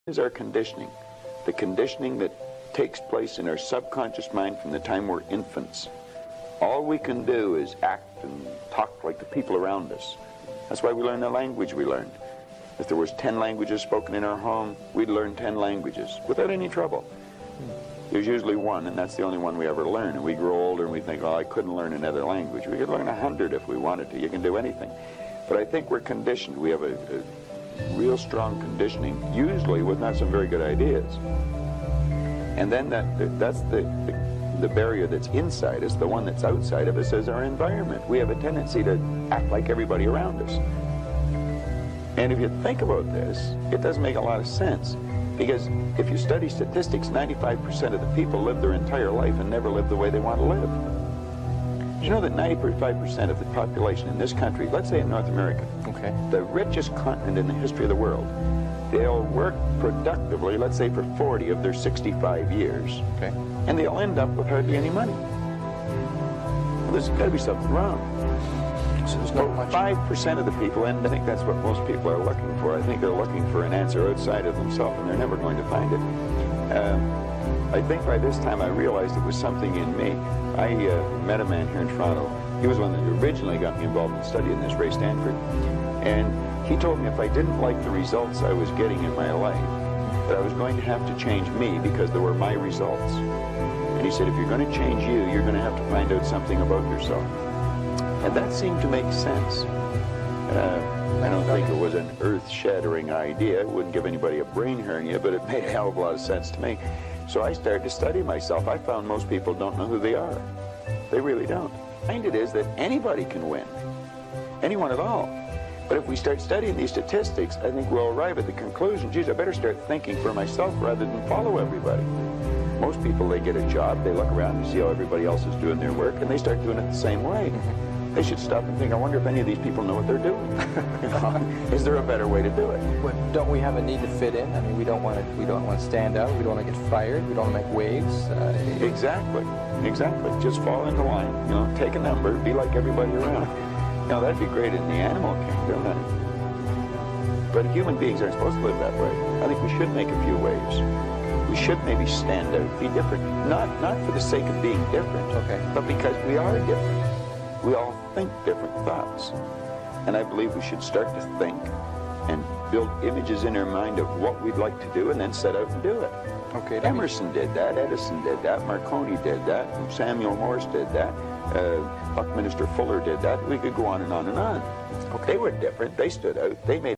Is our conditioning, the conditioning that takes place in our subconscious mind from the time we're infants. All we can do is act and talk like the people around us. That's why we learn the language we learned. If there was 10 languages spoken in our home, we'd learn 10 languages without any trouble. There's usually one, and that's the only one we ever learn. And we grow older and we think, oh, I couldn't learn another language. We could learn 100 if we wanted to. You can do anything. But I think we're conditioned. We have a real strong conditioning, usually with not some very good ideas. And then that's the barrier that's inside us. The one that's outside of us is our environment. We have a tendency to act like everybody around us. And if you think about this, it doesn't make a lot of sense. Because if you study statistics, 95% of the people live their entire life and never live the way they want to live. Did you know that 95% of the population in this country, let's say in North America, the richest continent in the history of the world, they'll work productively, let's say for 40 of their 65 years, and they'll end up with hardly any money. Well, there's got to be something wrong. So there's not much. 5% of the people, and I think that's what most people are looking for. I think they're looking for an answer outside of themselves, and they're never going to find it. I think by this time I realized it was something in me. I met a man here in Toronto. He was one that originally got me involved in studying this, Ray Stanford. And he told me if I didn't like the results I was getting in my life, that I was going to have to change me because they were my results. And he said, if you're going to change you, you're going to have to find out something about yourself. And that seemed to make sense. I don't think it was an earth-shattering idea. It wouldn't give anybody a brain hernia, but it made a hell of a lot of sense to me. So I started to study myself. I found most people don't know who they are. They really don't. The point it is that anybody can win. Anyone at all. But if we start studying these statistics, I think we'll arrive at the conclusion, geez, I better start thinking for myself rather than follow everybody. Most people, they get a job, they look around and see how everybody else is doing their work, and they start doing it the same way. They should stop and think, I wonder if any of these people know what they're doing. Is there a better way to do it? But don't we have a need to fit in? I mean, we don't want to stand out. We don't want to get fired. We don't want to make waves. Exactly. Just fall into line. You know, take a number. Be like everybody around. Now that'd be great in the animal kingdom. But human beings aren't supposed to live that way. I think we should make a few waves. We should maybe stand out, be different. Not for the sake of being different, but because we are different. We all think different thoughts. And I believe we should start to think and build images in our mind of what we'd like to do and then set out and do it. Emerson did that, Edison did that, Marconi did that, Samuel Morse did that, Buckminster Fuller did that. We could go on and on and on. They were different, they stood out, they made